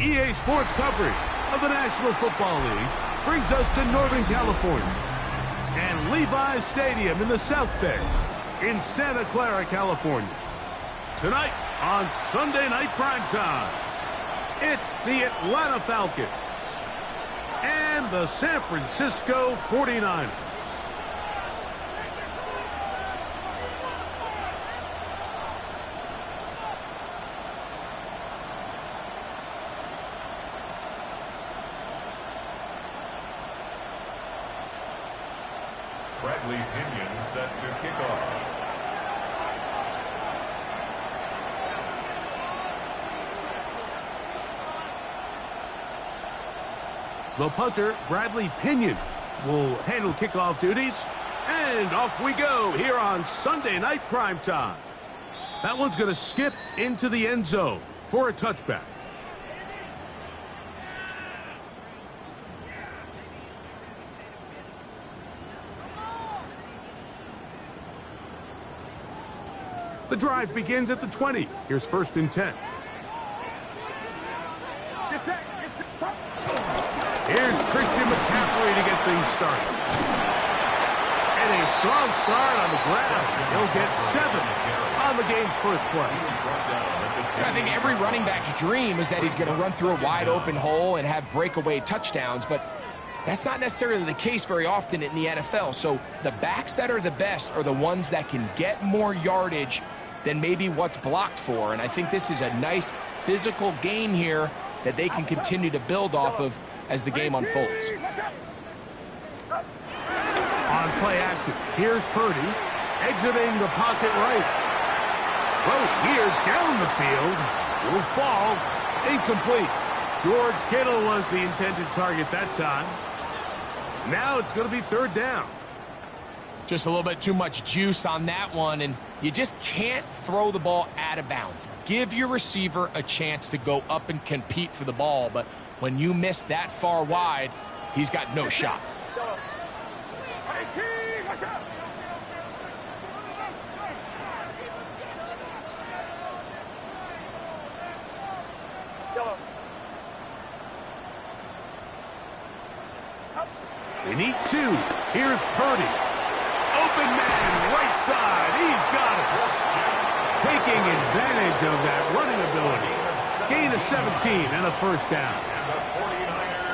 EA Sports coverage of the National Football League brings us to Northern California and Levi's Stadium in the South Bay in Santa Clara, California. Tonight on Sunday Night Primetime, it's the Atlanta Falcons and the San Francisco 49ers. Bradley Pinion set to kick off. The punter, Bradley Pinion, will handle kickoff duties. And off we go here on Sunday Night Primetime. That one's going to skip into the end zone for a touchback. The drive begins at the 20. Here's 1st and 10. Here's Christian McCaffrey to get things started. And a strong start on the ground. He'll get 7 on the game's first play. I think every running back's dream is that he's going to run through a wide open hole and have breakaway touchdowns, but that's not necessarily the case very often in the NFL. So the backs that are the best are the ones that can get more yardage than maybe what's blocked for. And I think this is a nice physical game here that they can continue to build off of as the game unfolds. On play action, here's Purdy, exiting the pocket right. Throw here down the field, will fall, incomplete. George Kittle was the intended target that time. Now it's going to be 3rd down. Just a little bit too much juice on that one, and you just can't throw the ball out of bounds. Give your receiver a chance to go up and compete for the ball, but when you miss that far wide, he's got no shot. They need 2. Here's Purdy. Open man, right side. He's got it. Taking advantage of that running ability. Gain of 17 and a 1st down.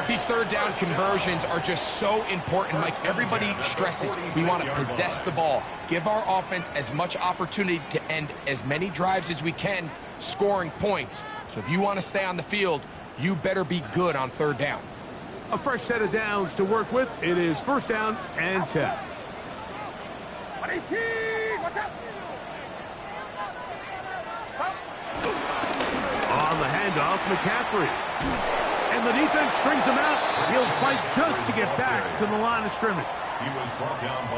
These 3rd down conversions are just so important. Like everybody stresses, we want to possess the ball. Give our offense as much opportunity to end as many drives as we can, scoring points. So if you want to stay on the field, you better be good on 3rd down. A fresh set of downs to work with. It is 1st down and 10. On the handoff, McCaffrey. And the defense strings him out. He'll fight just to get back to the line of scrimmage.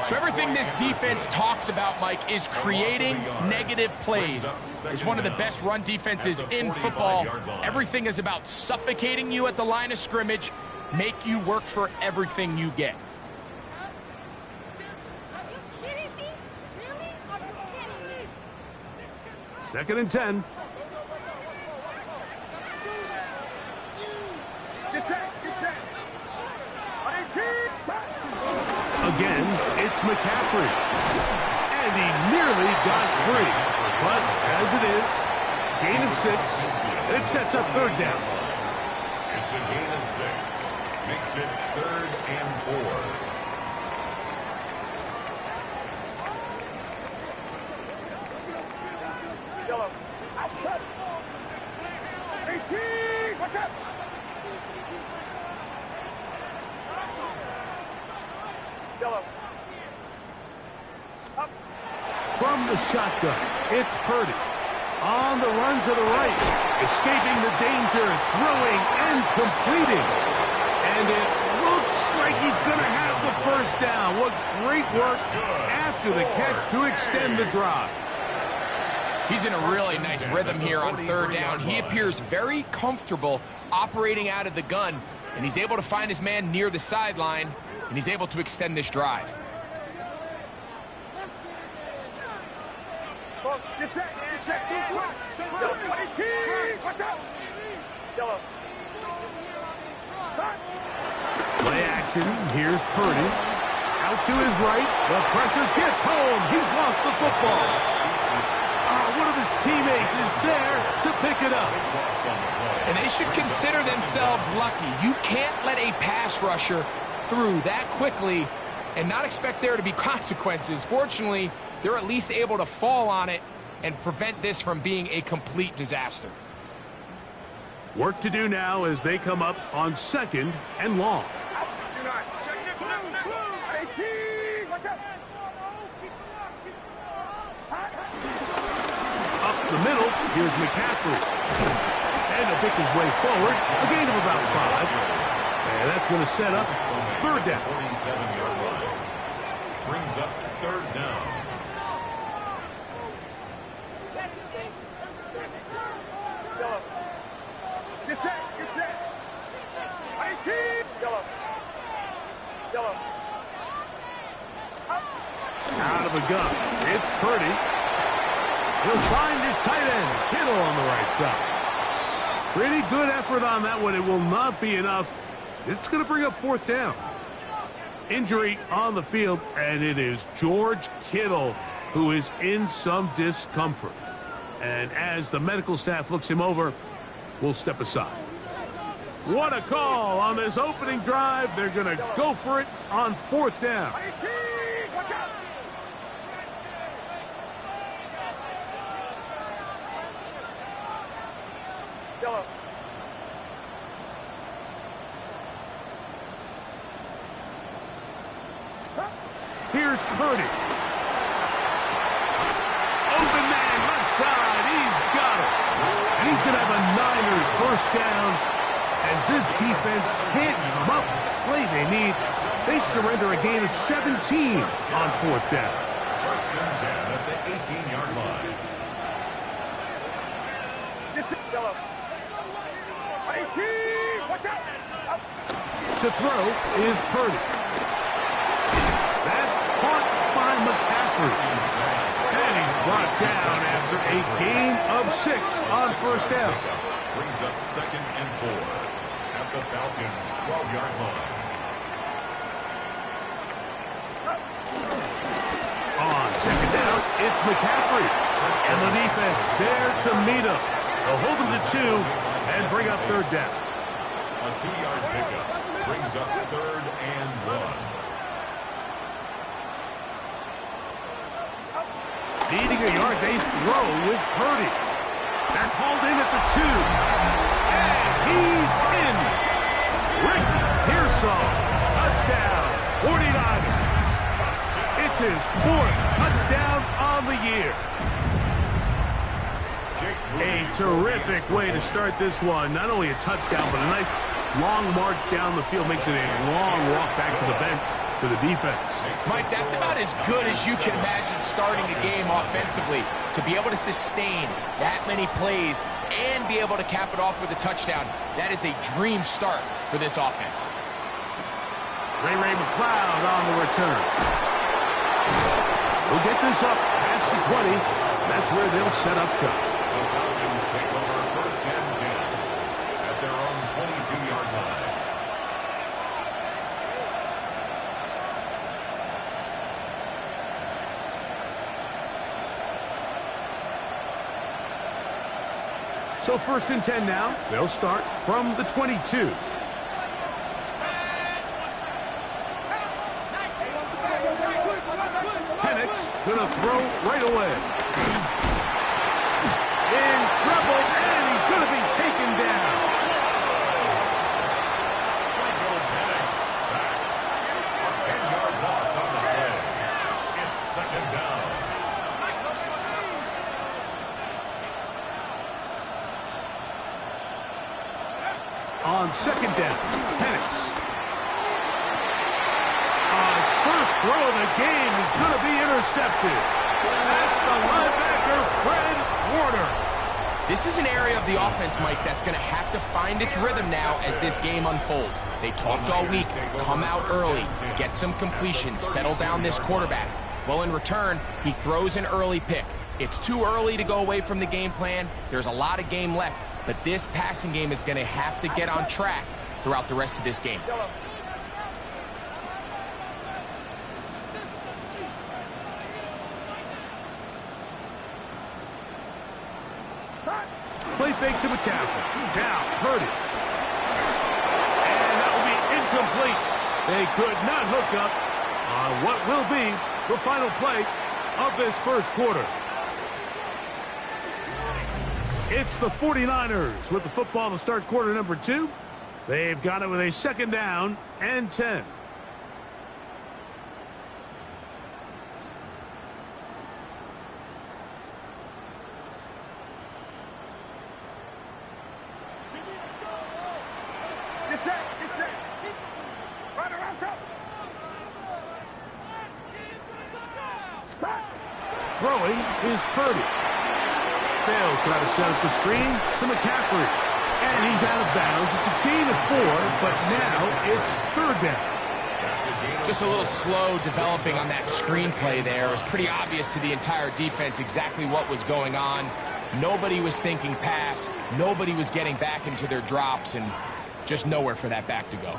So everything this defense talks about, Mike, is creating negative plays. It's one of the best run defenses in football. Everything is about suffocating you at the line of scrimmage, make you work for everything you get. Are you kidding me? Really? Are you kidding me? 2nd and 10. Again, it's McCaffrey. And he nearly got free. But as it is, gain of 6. It sets up 3rd down. It's a gain of 6. Makes it 3rd and 4. From the shotgun, it's Purdy. On the run to the right, escaping the danger, throwing and completing. And it looks like he's going to have the first down. What great work after the catch to extend the drive. He's in a really nice rhythm here on third down. He appears very comfortable operating out of the gun, and he's able to find his man near the sideline, and he's able to extend this drive. Get set. Play action. Here's Purdy. Out to his right. The pressure gets home. He's lost the football. One of his teammates is there to pick it up. And they should consider themselves lucky. You can't let a pass rusher through that quickly and not expect there to be consequences. Fortunately, they're at least able to fall on it and prevent this from being a complete disaster. Work to do now as they come up on 2nd and long. Up the middle, here's McCaffrey. And to pick his way forward, a gain of about 5. And that's going to set up third down. 47-yard line. Brings up third down. Get set. Out of the gun, it's Purdy. He'll find his tight end, Kittle, on the right side. Pretty good effort on that one. It will not be enough. It's going to bring up 4th down. Injury on the field, and it is George Kittle who is in some discomfort. And as the medical staff looks him over, we'll step aside. What a call on this opening drive. They're going to go for it on 4th down. Here's Purdy. Open man, left side. He's got it. And he's going to have a Niners first down as this defense can't come up with the play they need. They surrender a gain of 17 on 4th down. First and 10 at the 18-yard line. To throw is Purdy. That's caught by McCaffrey. And he's brought down after a gain of 6 on first down. Brings up 2nd and 4 at the Falcons' 12-yard line. On 2nd down, it's McCaffrey. And the defense there to meet him. They'll hold him to 2 and bring up 3rd down. A 2-yard pickup brings up 3rd and 1. Needing a yard, they throw with Purdy. That's hauled in at the 2. And he's in. Rick Pearsall, touchdown, 49ers. It's his 4th touchdown on the year. A terrific way to start this one. Not only a touchdown, but a nice long march down the field. Makes it a long walk back to the bench for the defense. Mike, that's about as good as you can imagine starting a game offensively. To be able to sustain that many plays and be able to cap it off with a touchdown, that is a dream start for this offense. Ray McLeod on the return. He'll get this up past the 20. That's where they'll set up shop. The Falcons take over 1st and 10 at their own 22-yard line. So 1st and 10 now. They'll start from the 22. Penix gonna throw right away. In trouble, and he's gonna be taken down. Michael Penix sacked. A 10-yard loss on second down. Penix. His first throw of the game is going to be intercepted. That's the linebacker, Fred Warner. This is an area of the offense, Mike, that's going to have to find its rhythm now as this game unfolds. They talked all week, come out early, get some completions, settle down this quarterback. Well, in return, he throws an early pick. It's too early to go away from the game plan. There's a lot of game left, but this passing game is going to have to get on track throughout the rest of this game. Play fake to McCaffrey. Now, Purdy. And that will be incomplete. They could not hook up on what will be the final play of this first quarter. It's the 49ers with the football to start quarter number 2. They've got it with a second down and 10. Throwing is Purdy. They'll try to set up the screen to McCaffrey. And he's out of bounds. It's a gain of 4, but now it's third down. Just a little slow developing on that screenplay there. It was pretty obvious to the entire defense exactly what was going on. Nobody was thinking pass. Nobody was getting back into their drops, and just nowhere for that back to go.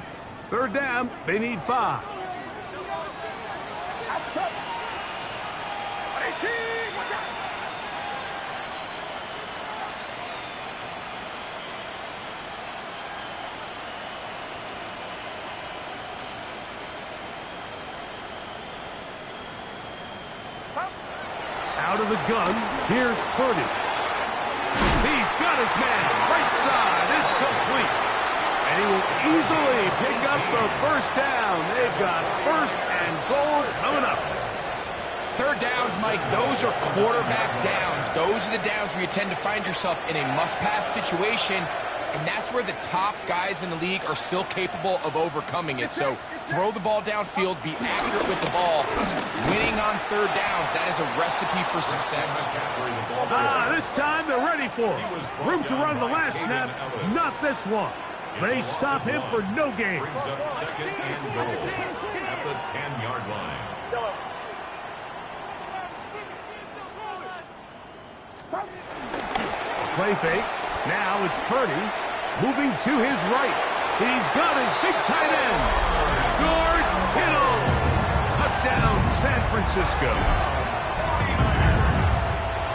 Third down, they need 5. Out of the gun, here's Purdy. He's got his man, right side, it's complete. And he will easily pick up the first down. They've got first and goal coming up. Third downs, Mike, those are quarterback downs. Those are the downs where you tend to find yourself in a must-pass situation, and that's where the top guys in the league are still capable of overcoming it. So throw the ball downfield, be accurate with the ball. Winning on third downs, that is a recipe for success. This time they're ready for it. Room to run the last snap, not this one. They stop him for no gain. Brings up second and goal at the 10-yard line. Play fake. Now it's Purdy moving to his right. He's got his big tight end, George Kittle. Touchdown, San Francisco.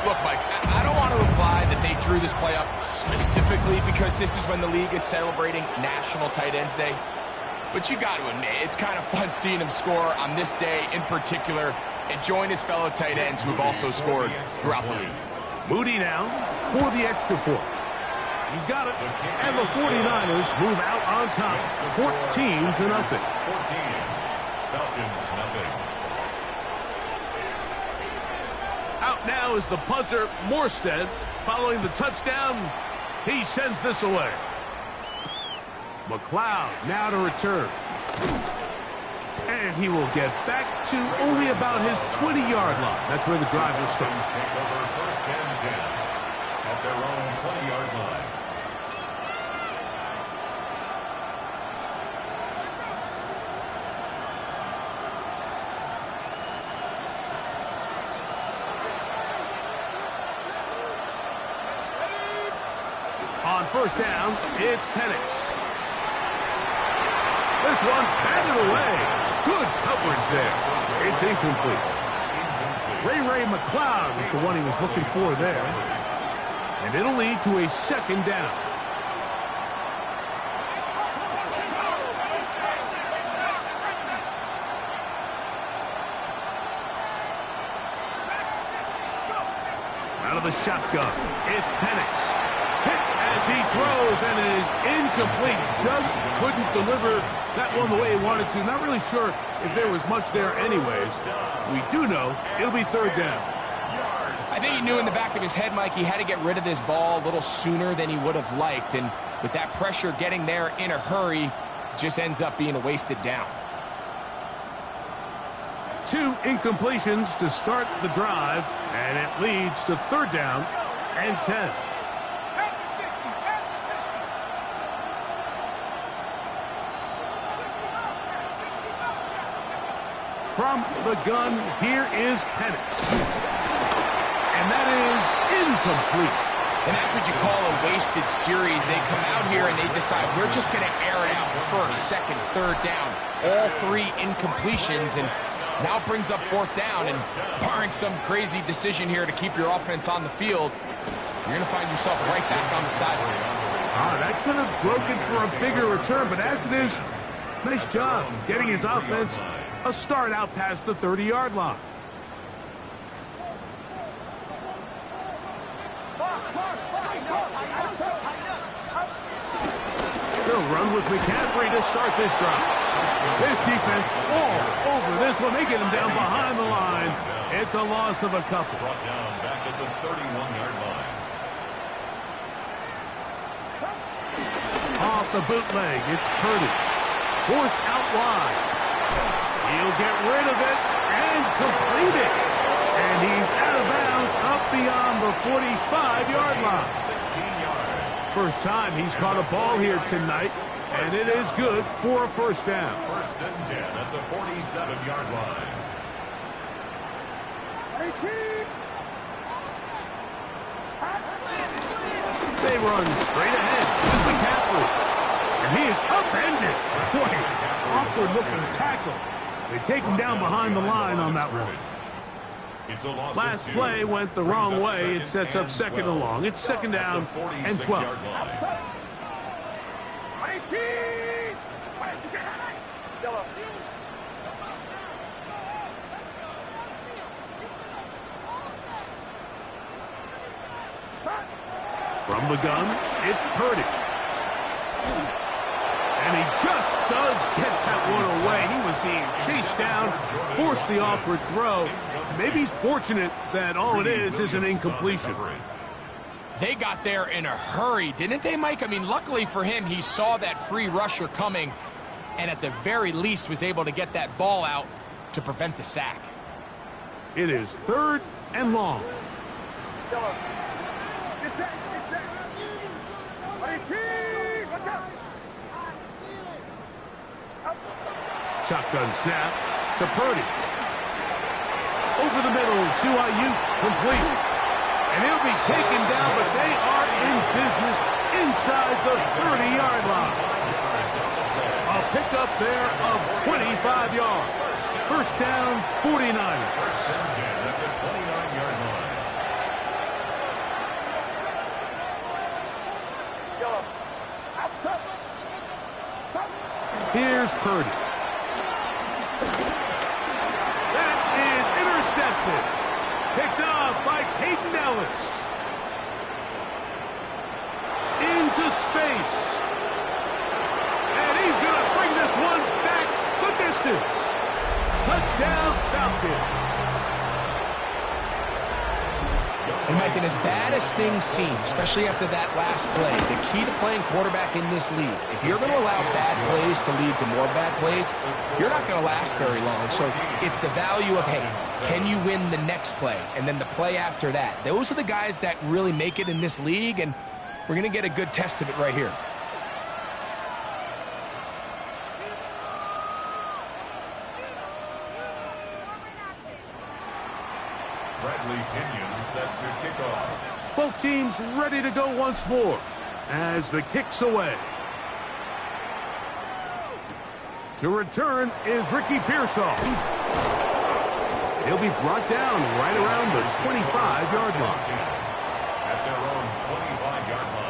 Look, Mike, I don't want to imply that they drew this play up specifically because this is when the league is celebrating National Tight Ends Day. But you got to admit, it's kind of fun seeing him score on this day in particular and join his fellow tight ends who have also scored throughout the league. Moody now for the extra point. He's got it. And the 49ers move out on top, 14-0. 14. Falcons, nothing. Out now is the punter, Morstead. Following the touchdown, he sends this away. McLeod now to return. And he will get back to only about his 20-yard line. That's where the drive will start. Take over first and 10 at their own 20-yard line. On first down, it's Penix. This one batted away. Good coverage there. It's incomplete. Ray McLeod is the one he was looking for there. And it'll lead to a second down. Out of the shotgun, it's Penix. Hit as he throws, and it is incomplete. Just couldn't deliver that one the way he wanted to. Not really sure if there was much there anyways. We do know it'll be third down. I think he knew in the back of his head, Mike, he had to get rid of this ball a little sooner than he would have liked. And with that pressure getting there in a hurry, just ends up being a wasted down. 2 incompletions to start the drive, and it leads to 3rd down and 10. From the gun, here is Penix. And that is incomplete. And that's what you call a wasted series. They come out here and they decide, we're just going to air it out. 1st, 2nd, 3rd down. All 3 incompletions, and now it brings up 4th down. And barring some crazy decision here to keep your offense on the field, you're going to find yourself right back on the sideline. That could have broken for a bigger return, but as it is, nice job getting his offense a start out past the 30-yard line. They'll run with McCaffrey to start this drive. This defense all over this one. They get him down behind the line. It's a loss of a couple. Brought down back at the 31-yard line. Off the bootleg, it's Purdy. Forced out wide. He'll get rid of it and complete it. And he's out of bounds up beyond the 45-yard line. 16 yards. First time he's caught a ball here tonight, and it is good for a 1st down. 1st and 10 at the 47-yard line. They run straight ahead with McCaffrey. And he is upended. Boy, awkward-looking tackle. They take him down behind the line on that one. It's a loss. Last play went the wrong way. It sets up 2nd and long. It's 2nd down and 12. From the gun, it's Purdy. And he just does get that one away. He was being chased down, forced the awkward throw. Maybe he's fortunate that all it is an incompletion. They got there in a hurry, didn't they, Mike? I mean, luckily for him, he saw that free rusher coming and at the very least was able to get that ball out to prevent the sack. It is 3rd and long. Shotgun snap to Purdy. Over the middle to Ayuk, complete. And he'll be taken down, but they are in business inside the 30-yard line. A pickup there of 25 yards. 1st down, 49ers. 1st and 10 at the 29-yard line. Here's Purdy. That is intercepted. Picked off by Peyton Ellis. Into space. And he's going to bring this one back the distance. Touchdown, Falcons. And Mike, and as bad as things seem, especially after that last play, the key to playing quarterback in this league, if you're going to allow bad plays to lead to more bad plays, you're not going to last very long. So it's the value of, hey, can you win the next play? And then the play after that. Those are the guys that really make it in this league, and we're going to get a good test of it right here. Set to kick off. Both teams ready to go once more as the kick's away. To return is Ricky Pearsall. He'll be brought down right around the 25-yard line. At their own 25-yard line.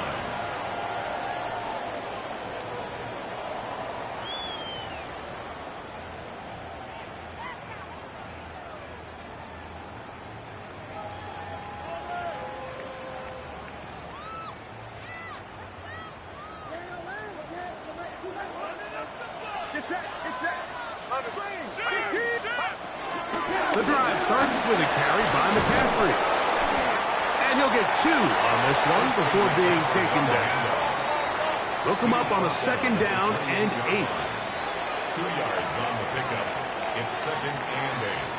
The drive starts with a carry by McCaffrey. And he'll get 2 on this one before being taken down. They'll come up on a 2nd down and 8. 2 yards on the pickup. It's 2nd and 8.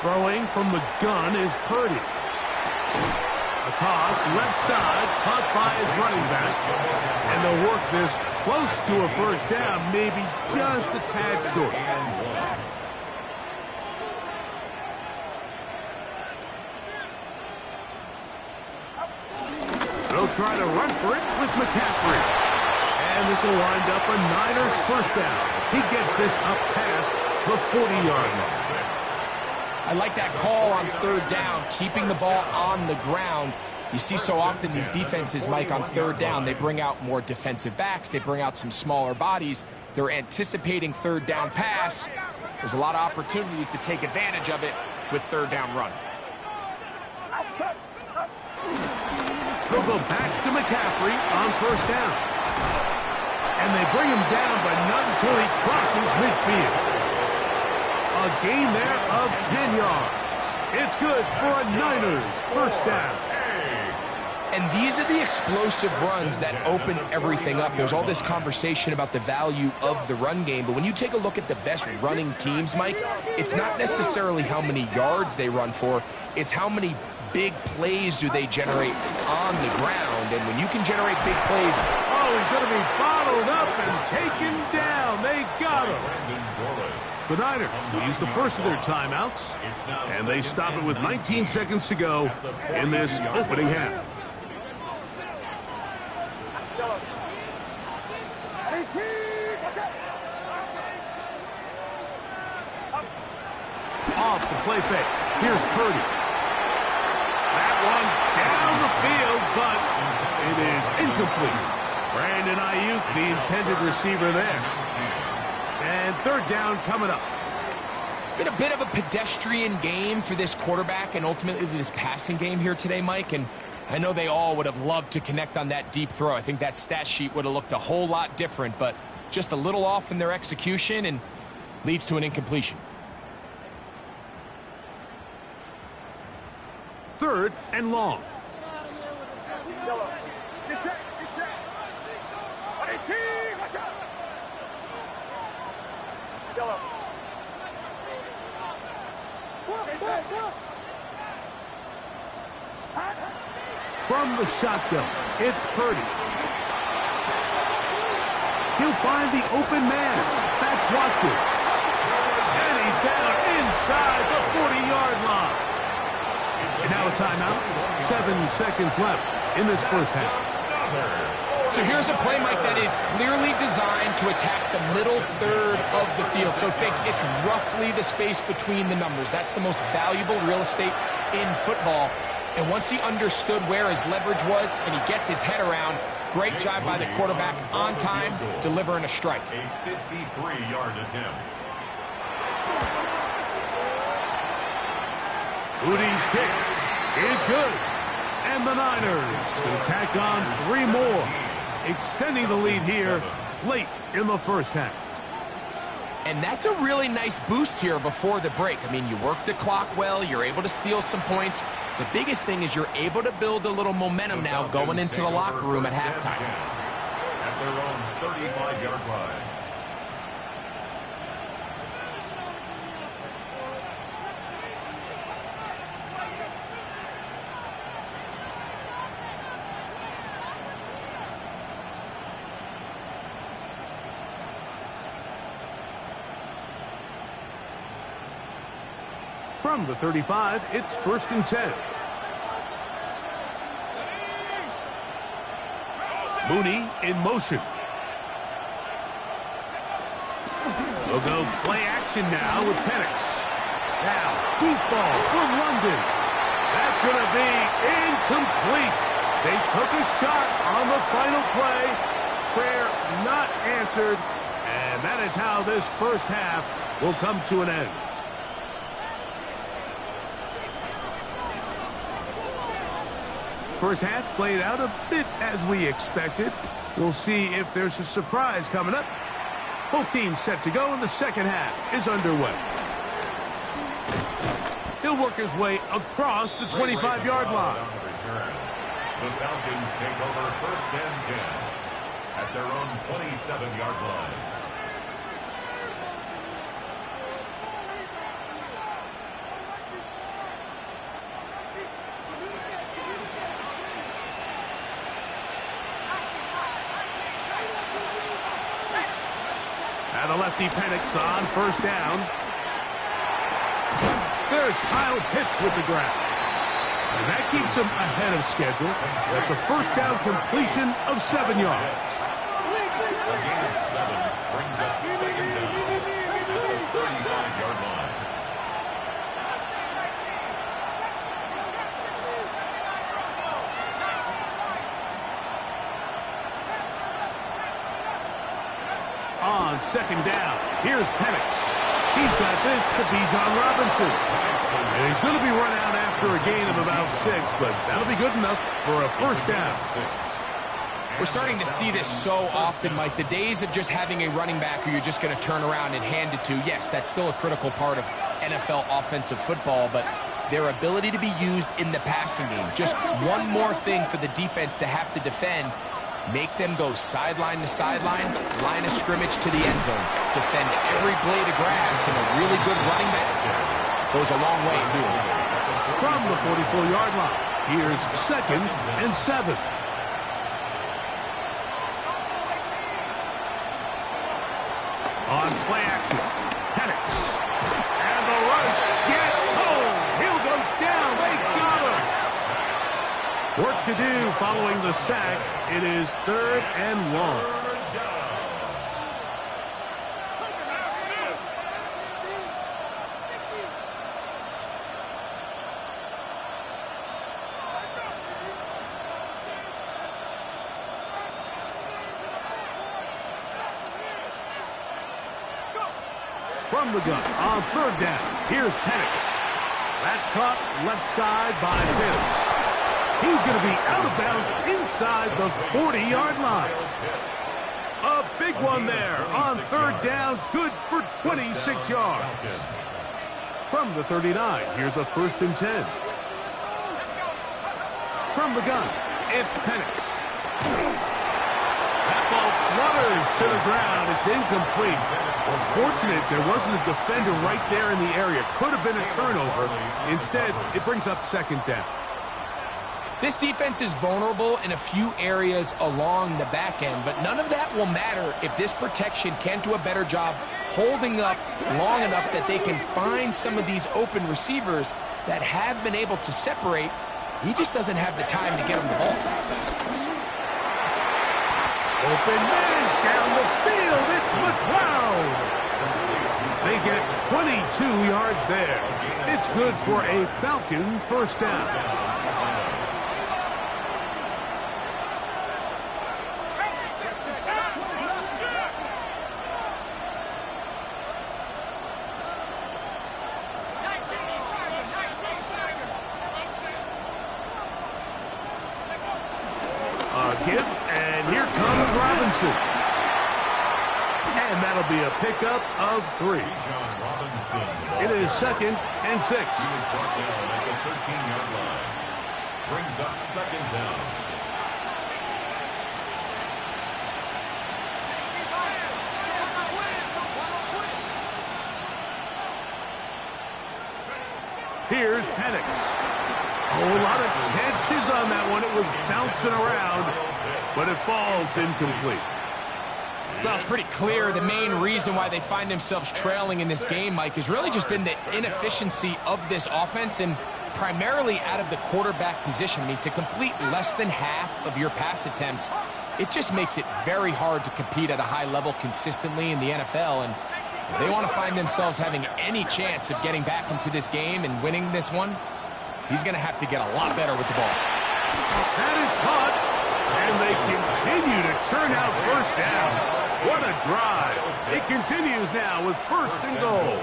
Throwing from the gun is Purdy. A toss, left side, caught by his running back. And they'll work this close to a 1st down, maybe just a tad short. They'll try to run for it with McCaffrey. And this will wind up a Niners 1st down. He gets this up past the 40-yard line. I like that call on 3rd down, keeping the ball on the ground. You see so often these defenses, Mike, on 3rd down, they bring out more defensive backs. They bring out some smaller bodies. They're anticipating 3rd down pass. There's a lot of opportunities to take advantage of it with 3rd down run. They'll go back to McCaffrey on 1st down. And they bring him down, but not until he crosses midfield. A gain there of 10 yards. It's good for a Niners 1st down. And these are the explosive runs that open everything up. There's all this conversation about the value of the run game, but when you take a look at the best running teams, Mike, it's not necessarily how many yards they run for, it's how many big plays do they generate on the ground. And when you can generate big plays... Oh, he's going to be bottled up and taken down. They got him. The Niners will use the first of their timeouts, and they stop it with 19 seconds to go in this opening half. Off the play fake. Here's Purdy. That one down the field, but it is incomplete. Brandon Ayuk, the intended receiver there. And 3rd down coming up. It's been a bit of a pedestrian game for this quarterback and ultimately this passing game here today, Mike. And I know they all would have loved to connect on that deep throw. I think that stat sheet would have looked a whole lot different, but just a little off in their execution and leads to an incompletion. 3rd and long. From the shotgun, it's Purdy. He'll find the open man. That's Watkins. And he's down inside the 40-yard line. And now a timeout. 7 seconds left in this 1st half. So here's a play, Mike, that is clearly designed to attack the middle 3rd of the field. So think it's roughly the space between the numbers. That's the most valuable real estate in football. And once he understood where his leverage was and he gets his head around, great job by the quarterback on time, delivering a strike. A 53-yard attempt. Udi's kick is good. And the Niners will tack on 3 more, extending the lead here late in the 1st half. And that's a really nice boost here before the break. I mean, you work the clock well, you're able to steal some points. The biggest thing is you're able to build a little momentum now going into the locker room at halftime. At their own 35-yard line. From the 35, it's 1st and 10. Mooney in motion. They'll go play action now with Penix. Now, deep ball for London. That's going to be incomplete. They took a shot on the final play. Prayer not answered. And that is how this 1st half will come to an end. First half played out a bit as we expected. We'll see if there's a surprise coming up. Both teams set to go, and the 2nd half is underway. He'll work his way across the 25-yard line. return. The Falcons take over 1st and 10 at their own 27-yard line. And the lefty Penix on 1st down. There's Kyle Pitts with the grab. And that keeps him ahead of schedule. That's a 1st down completion of 7 yards. A gain of 7 brings up 2nd down at the 35-yard line. On 2nd down, here's Penix. He's got this to Bijan Robinson. And he's going to be run out after a gain of about 6, but that'll be good enough for a 1st down. We're starting to see this so often, Mike. The days of just having a running back who you're just going to turn around and hand it to, yes, that's still a critical part of NFL offensive football, but their ability to be used in the passing game, just one more thing for the defense to have to defend. Make them go sideline to sideline, line of scrimmage to the end zone. Defend every blade of grass, and a really good running back goes a long way in doing it. From the 44-yard line, here's 2nd and 7. On play action, Penix. And the rush gets home. He'll go down. They got him. Work to do following the sack. It is 3rd and long. From the gun on 3rd down, here's Penix. That's caught left side by Pitts. He's going to be out of bounds inside the 40-yard line. A big one there on 3rd down, good for 26 yards. From the 39, here's a 1st and 10. From the gun, it's Penix. That ball flutters to the ground. It's incomplete. Unfortunate there wasn't a defender right there in the area. Could have been a turnover. Instead, it brings up 2nd down. This defense is vulnerable in a few areas along the back end, but none of that will matter if this protection can't do a better job holding up long enough that they can find some of these open receivers that have been able to separate. He just doesn't have the time to get him the ball. Open man down the field. It's McLeod. They get 22 yards there. It's good for a Falcon 1st down. Give, and here comes Robinson. And that'll be a pickup of 3. It is 2nd and 6. He was brought down at the 13-yard line. Brings up 2nd down. Here's Penix. Oh, a lot of chances on that one. It was bouncing around, but it falls incomplete. Well, it's pretty clear the main reason why they find themselves trailing in this game, Mike, has really just been the inefficiency of this offense and primarily out of the quarterback position. I mean, to complete less than half of your pass attempts, it just makes it very hard to compete at a high level consistently in the NFL. And if they want to find themselves having any chance of getting back into this game and winning this one, he's going to have to get a lot better with the ball. That is caught, and they continue to churn out 1st down. What a drive. It continues now with 1st and goal.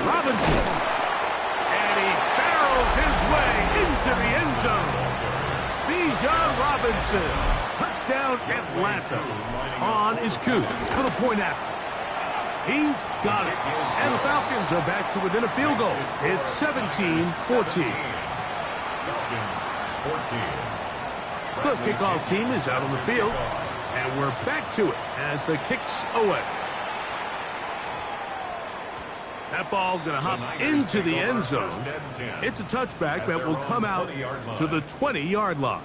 Robinson. And he barrels his way into the end zone. Bijan Robinson. Touchdown Atlanta. On is Coop for the point after. He's got it. And the Falcons are back to within a field goal. It's 17-14. Falcons 14. The kickoff team is out on the field. And we're back to it as the kick's away. That ball going to hop into the end zone. It's a touchback that will come out to the 20-yard line.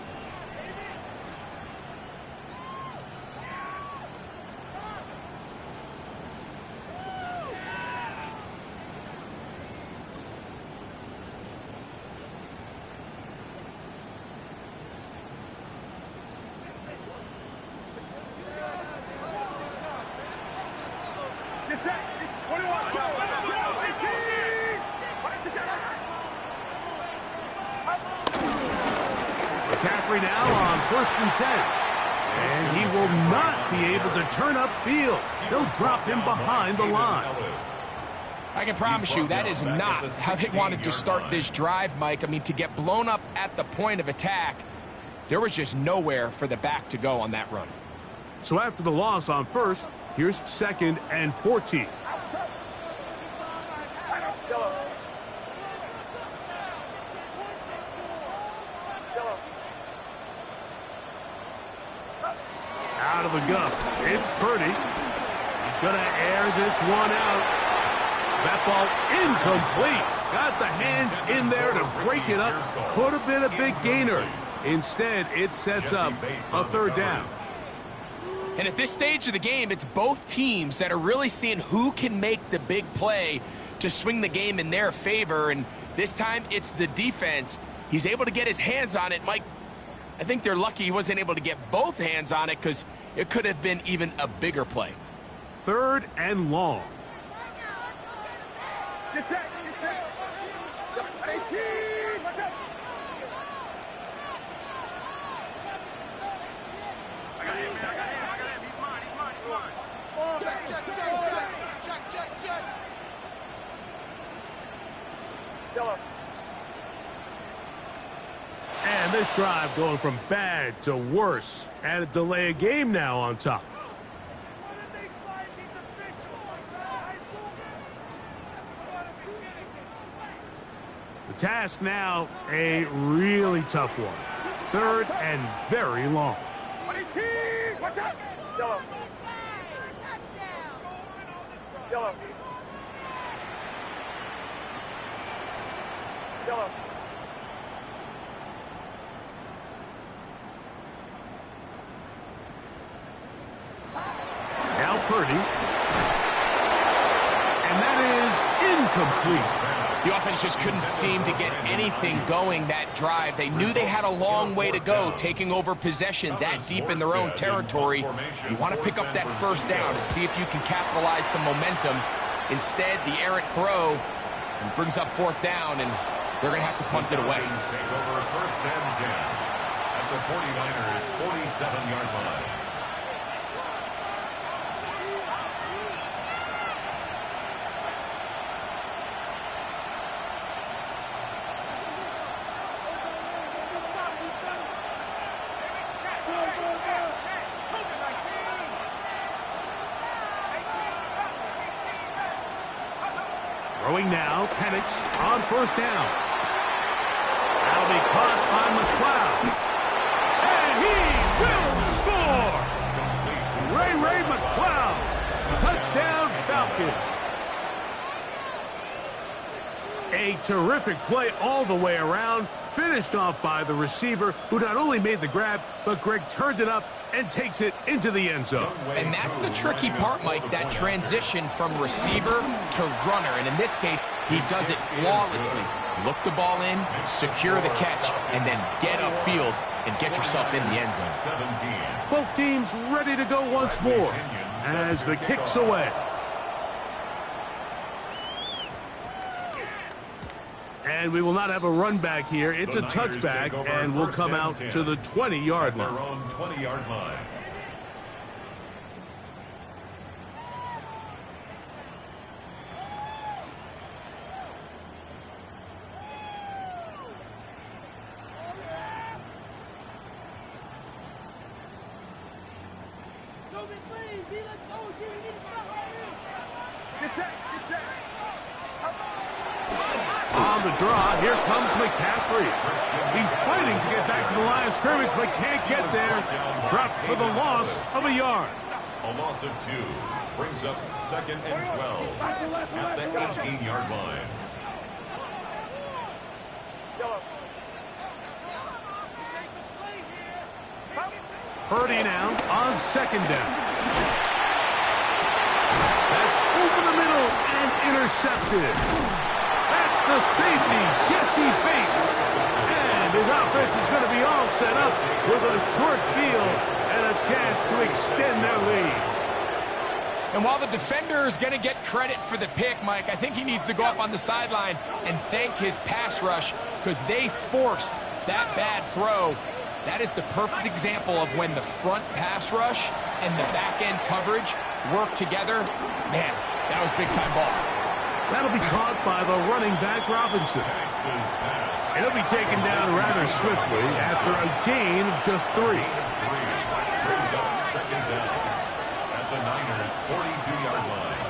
McCaffrey now on 1st and 10. And he will not be able to turn upfield. They'll drop him behind the line. I can promise you that is not how they wanted to start this drive, Mike. I mean, to get blown up at the point of attack, there was just nowhere for the back to go on that run. So after the loss on 1st, here's 2nd and 14. Out of the gun. It's Purdy. He's going to air this one out. That ball incomplete. Got the hands in there to break it up. Could have been a big gainer. Instead, it sets up a 3rd down. And at this stage of the game, it's both teams that are really seeing who can make the big play to swing the game in their favor. And this time, it's the defense. He's able to get his hands on it, Mike. I think they're lucky he wasn't able to get both hands on it because it could have been even a bigger play. 3rd and long. Get set. 18. Watch out. I got him. He's mine. Check. Yellow. And this drive going from bad to worse. And a delay of game now on top. The task now, a really tough one. 3rd and very long. 18. Watch out. Yellow. Now Purdy. And that is incomplete. The offense just couldn't seem to get anything going that drive. They knew they had a long way to go, taking over possession that deep in their own territory. You want to pick up that 1st down and see if you can capitalize some momentum. Instead, the errant throw and brings up 4th down, and they're going to have to punt it away. Take over 1st and 10 at the 49ers' 47-yard line. Throwing now, Penix on 1st down. That'll be caught by McLeod. And he will score! Ray McLeod. Touchdown, Falcons. A terrific play all the way around. Finished off by the receiver, who not only made the grab, but Greg turned it up and takes it into the end zone. And that's the tricky part, Mike, that transition from receiver to runner. And in this case, he does it flawlessly. Look the ball in, secure the catch, and then get upfield and get yourself in the end zone. Both teams ready to go once more as the kick's away. And we will not have a run back here. It's a touchback, and we'll come out to the 20-yard line. Their own 20-yard line. Get set. On the draw, here comes McCaffrey. He's fighting to get back to the line of scrimmage, but can't get there. Dropped for the loss of a yard. A loss of 2 brings up 2nd and 12 at the 18-yard line. Purdy now on 2nd down. That's over the middle and intercepted. That's the safety, Jesse Bates. And his offense is going to be all set up with a short field and a chance to extend their lead. And while the defender is going to get credit for the pick, Mike, I think he needs to go up on the sideline and thank his pass rush because they forced that bad throw. That is the perfect example of when the front pass rush and the back-end coverage work together. Man, that was big-time ball. That'll be caught by the running back, Robinson. It'll be taken down rather swiftly after a gain of just 3. Brings up 2nd down at the Niners' 42-yard line.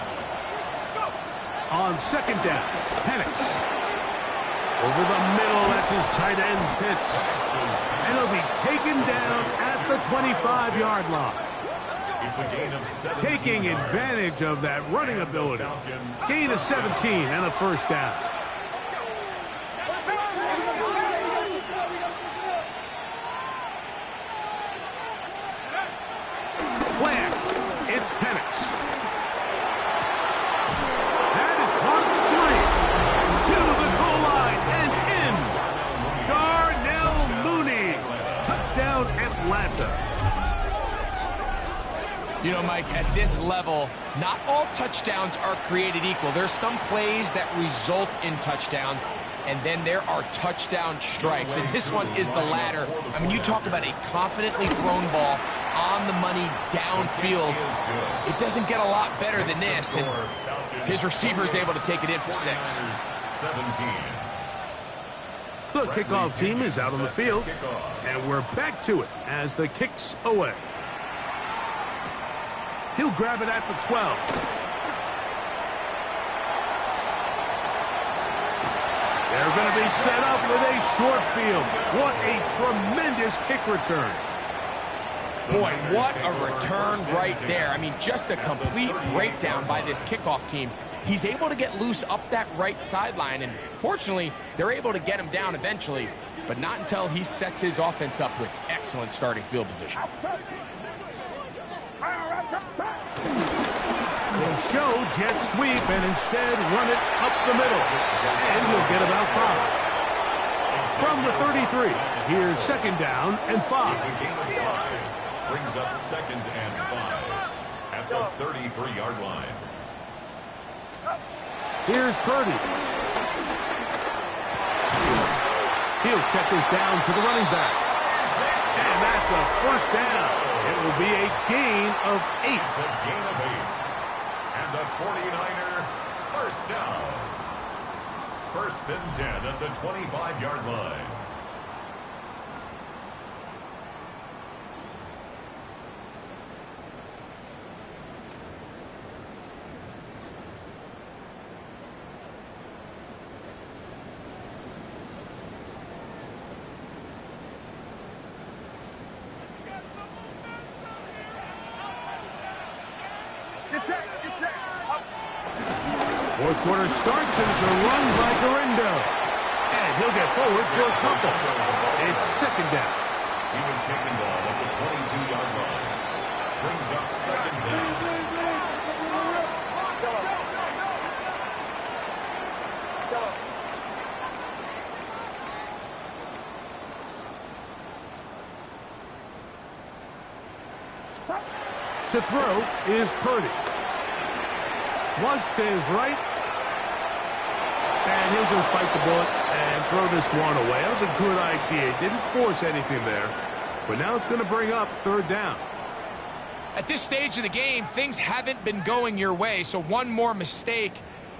On 2nd down, Penix. Over the middle, that's his tight end pitch. And he'll be taken down at the 25-yard line. It's a gain of 17. Taking advantage of that running ability. Gain of 17 and a first down. Plant. It's Penix. That is caught at 3. To the goal line and in. Darnell Mooney. Touchdown Atlanta. You know, Mike, at this level, not all touchdowns are created equal. There's some plays that result in touchdowns, and then there are touchdown strikes. And this one is the latter. I mean, you talk about a confidently thrown ball on the money downfield. It doesn't get a lot better than this, and his receiver is able to take it in for 6. 17. The kickoff team is out on the field, and we're back to it as the kick's away. He'll grab it at the 12. They're going to be set up with a short field. What a tremendous kick return. Boy, what a return right there. I mean, just a complete breakdown by this kickoff team. He's able to get loose up that right sideline, and fortunately, they're able to get him down eventually, but not until he sets his offense up with excellent starting field position. They'll show jet sweep and instead run it up the middle. And he'll get about 5. From the 33, here's 2nd down and 5. Brings up 2nd and 5 at the 33-yard line. Here's Purdy. He'll check this down to the running back. And that's a first down. It will be a gain of 8. It's a gain of 8. And the 49er first down. 1st and 10 at the 25-yard line. Fourth quarter starts, and it's a run by Garindo. And he'll get forward for a couple. It's 2nd down. He was taken down at the 22-yard line. Brings up 2nd down. To throw is Purdy. Flush to his right. And he'll just bite the bullet and throw this one away. That was a good idea. Didn't force anything there. But now it's going to bring up 3rd down. At this stage of the game, things haven't been going your way, so one more mistake,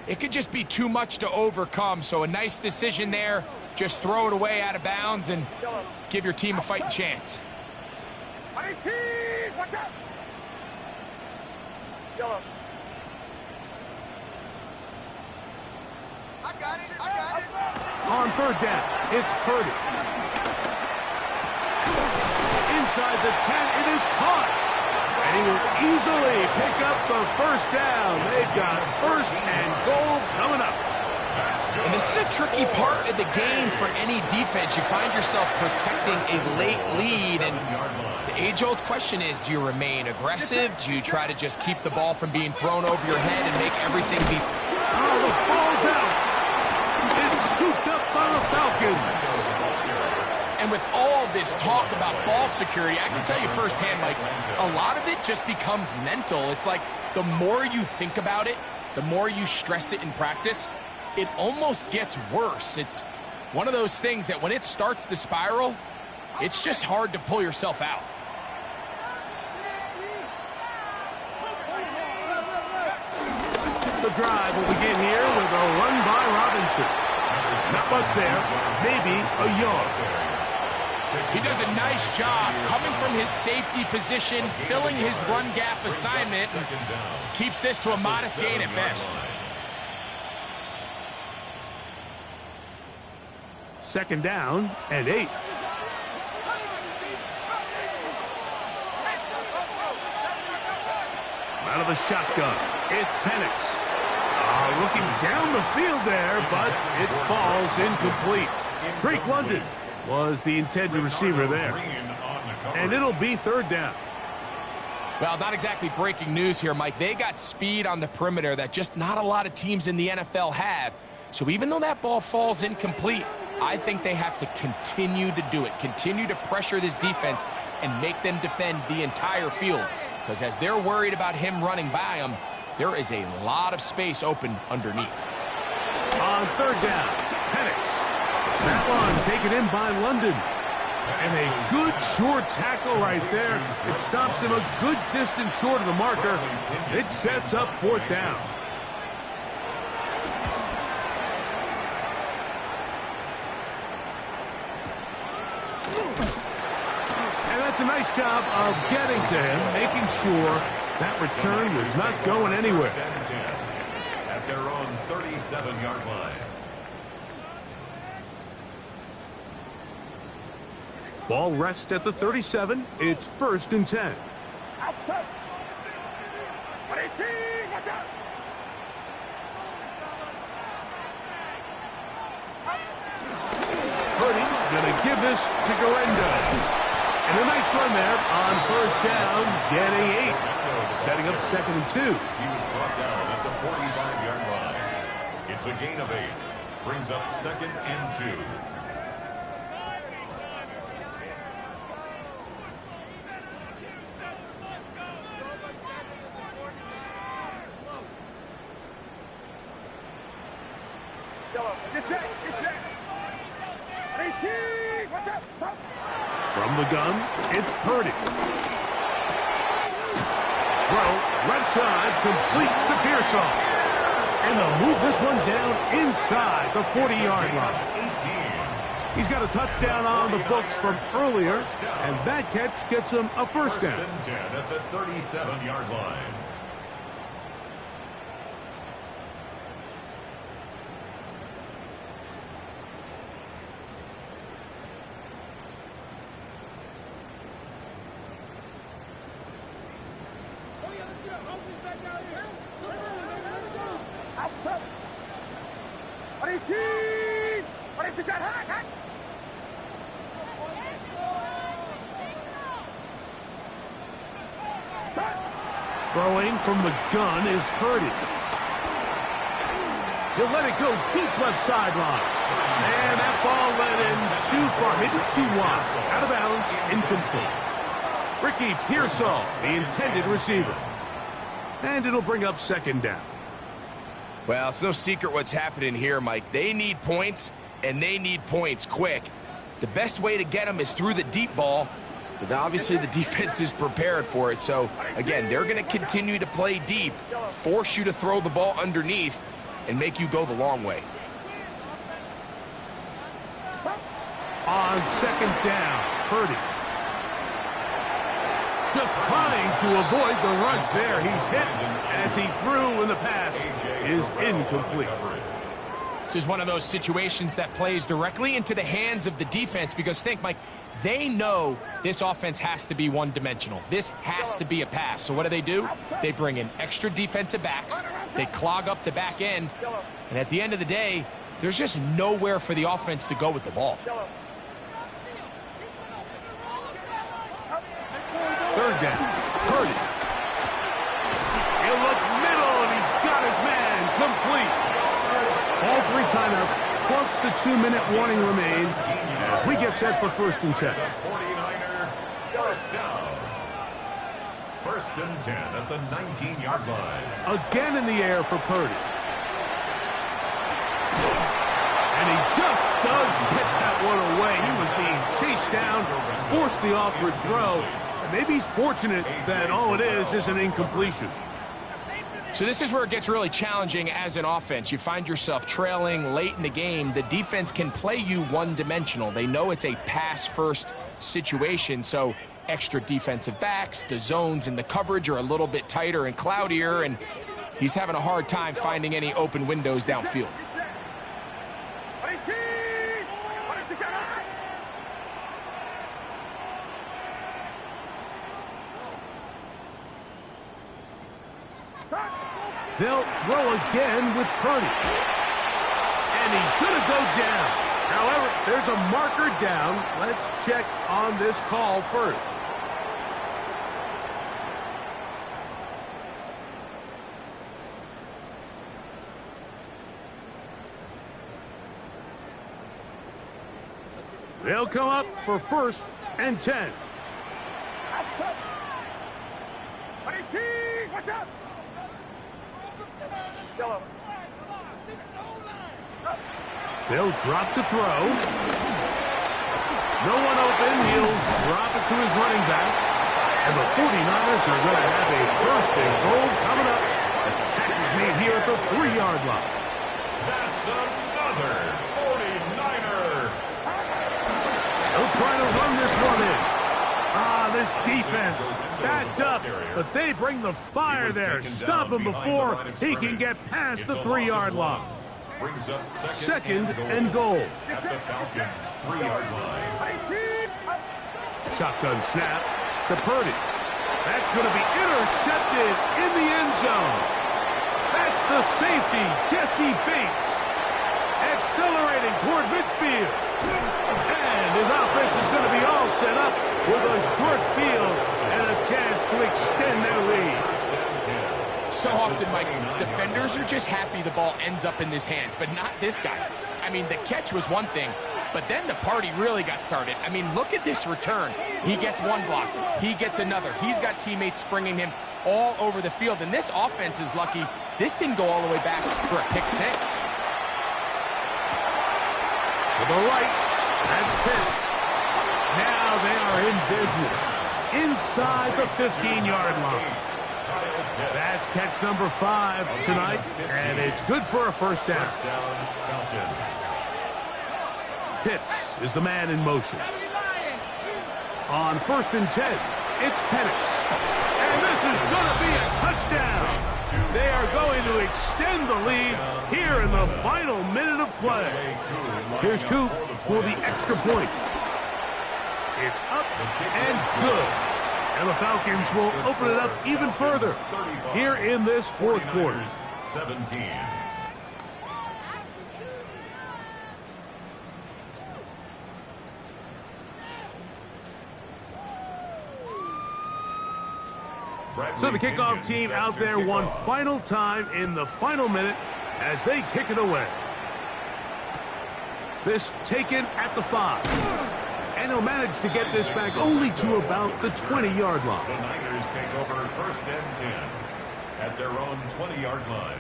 it could just be too much to overcome. So a nice decision there. Just throw it away out of bounds and give your team a fighting chance. Watch out! Yellow. On third down, it's Purdy. Inside the 10, it is caught. And he will easily pick up the first down. They've got first and goal coming up. And this is a tricky part of the game for any defense. You find yourself protecting a late lead, and the age-old question is, do you remain aggressive? Do you try to just keep the ball from being thrown over your head and make everything be... Oh, the ball's out. It's scooped up by the Falcons. And with all this talk about ball security, I can tell you firsthand, Mike, a lot of it just becomes mental. It's like the more you think about it, the more you stress it in practice, it almost gets worse. It's one of those things that when it starts to spiral, it's just hard to pull yourself out. The drive will begin here with a run by Robinson. Not much there, maybe a yard. He does a nice job coming from his safety position, filling his run gap assignment, and keeps this to a modest gain at best. Second down and 8. Out of the shotgun, it's Penix. Looking down the field there, but it falls incomplete. Drake London was the intended receiver there. And it'll be third down. Well, not exactly breaking news here, Mike. They got speed on the perimeter that just not a lot of teams in the NFL have. So even though that ball falls incomplete, I think they have to continue to do it, continue to pressure this defense and make them defend the entire field. Because as they're worried about him running by them, there is a lot of space open underneath. On third down, Penix. That one taken in by London. And a good short tackle right there. It stops him a good distance short of the marker. It sets up fourth down. And that's a nice job of getting to him, making sure that return was not going anywhere. At their own 37-yard line. Ball rests at the 37. It's first and 10. Outside. Watch out. Purdy's going to give this to Garendo. And a nice run there on first down, getting 8. Setting up second and 2. He was brought down at the 45-yard line. It's a gain of 8. Brings up second and 2. From the gun, it's Purdy. Throw, left side, complete to Pearsall. And they'll move this one down inside the 40-yard line. He's got a touchdown on the books from earlier, and that catch gets him a first down. First and 10 at the 37-yard line. Throwing from the gun is Purdy. He'll let it go deep left sideline. And that ball went in too far, maybe too wide. Out of bounds, incomplete. Ricky Pearsall, the intended receiver. And it'll bring up second down. Well, it's no secret what's happening here, Mike. They need points, and they need points quick. The best way to get them is through the deep ball, but obviously the defense is prepared for it. So, again, they're going to continue to play deep, force you to throw the ball underneath, and make you go the long way. On second down, Purdy. Just trying to avoid the rush there. He's hit as he threw, and the pass is incomplete. This is one of those situations that plays directly into the hands of the defense because think, Mike, they know this offense has to be one-dimensional. This has to be a pass. So what do? They bring in extra defensive backs. They clog up the back end. And at the end of the day, there's just nowhere for the offense to go with the ball. Third down. Purdy. He'll look middle, and he's got his man complete. All 3 timeouts, plus the 2-minute warning remain as we get set for 1st and 10. 49er, first down. 1st and 10 at the 19-yard line. Again in the air for Purdy. And he just does get that one away. He was being chased down, forced the awkward throw. And maybe he's fortunate that all it is an incompletion. So this is where it gets really challenging as an offense. You find yourself trailing late in the game. The defense can play you one-dimensional. They know it's a pass-first situation, so extra defensive backs, the zones and the coverage are a little bit tighter and cloudier, and he's having a hard time finding any open windows downfield. They'll throw again with Purdy. And he's going to go down. However, there's a marker down. Let's check on this call first. They'll come up for 1st and 10. Watch out! They'll drop to throw. No one open. He'll drop it to his running back. And the 49ers are going to have a 1st and goal coming up as the tackle's made here at the 3-yard line. That's another 49er. They'll try to run this one in. This defense backed up, but they bring the fire there. Stop him before he can get past the 3-yard line. Brings up 2nd and goal. At the Falcons' 3-yard line. Shotgun snap to Purdy. That's going to be intercepted in the end zone. That's the safety, Jesse Bates, accelerating toward midfield. And his offense is going to be all set up with a short field and a chance to extend their lead. So often, Mike, defenders are just happy the ball ends up in his hands, but not this guy. I mean, the catch was one thing, but then the party really got started. I mean, look at this return. He gets one block. He gets another. He's got teammates springing him all over the field, and this offense is lucky. This didn't go all the way back for a pick 6. To the right, that's Pitts. Now they are in business inside the 15-yard line. That's catch number 5 tonight, and it's good for a 1st down. Pitts is the man in motion. On 1st and 10, it's Penix. And this is going to be a touchdown. They are going to extend the lead here in the final minute of play. Here's Coop for the extra point. It's up and good. And the Falcons will open it up even further here in this 4th quarter. 17. So the kickoff team out there one final time in the final minute as they kick it away. This taken at the 5. And he'll manage to get this back only to about the 20-yard line. The Niners take over 1st and 10 at their own 20-yard line.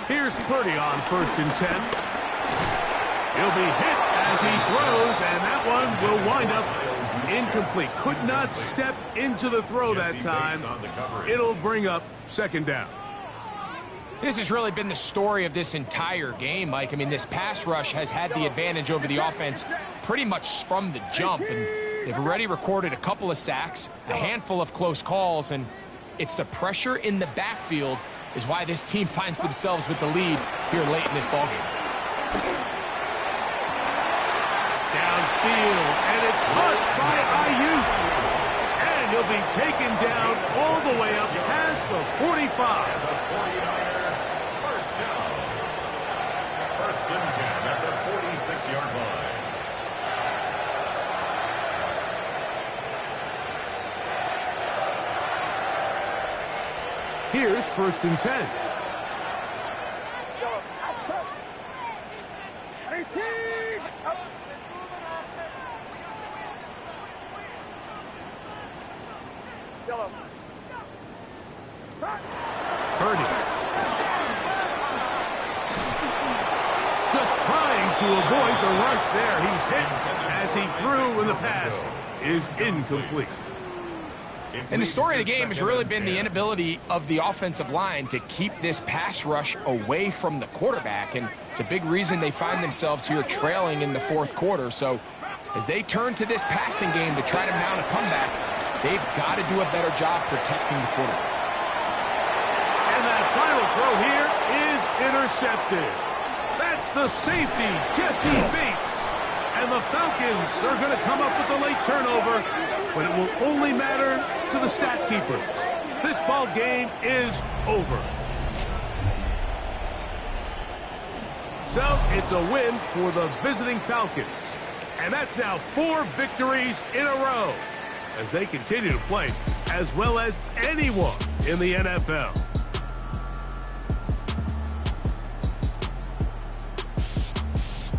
Here's Purdy on 1st and 10. He'll be hit as he throws, and that one will wind up Incomplete. Could not step into the throw that time. It'll bring up second down. This has really been the story of this entire game, Mike. I mean, this pass rush has had the advantage over the offense pretty much from the jump, and they've already recorded a couple of sacks, a handful of close calls, and it's the pressure in the backfield is why this team finds themselves with the lead here late in this ballgame. Downfield, and it's caught by Ayuk. And he'll be taken down all the way up past the 45. And the 49er, first down. First and 10 at the 46-yard line. Here's first and 10. Outside. 18. Up. Yellow. Purdy. Just trying to avoid the rush there. He's hit as he threw, and the pass is incomplete. And the story of the game has really been the inability of the offensive line to keep this pass rush away from the quarterback. And it's a big reason they find themselves here trailing in the fourth quarter. So as they turn to this passing game to try to mount a comeback, they've got to do a better job protecting the quarterback. And that final throw here is intercepted. That's the safety, Jesse Bates. And the Falcons are going to come up with the late turnover, but it will only matter to the stat keepers. This ball game is over. So it's a win for the visiting Falcons. And that's now 4 victories in a row as they continue to play as well as anyone in the NFL.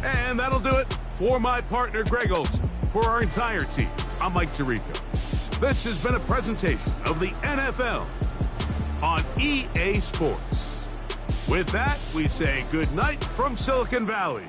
And that'll do it for my partner, Greg Olson. For our entire team, I'm Mike Tirico. This has been a presentation of the NFL on EA Sports. With that, we say good night from Silicon Valley.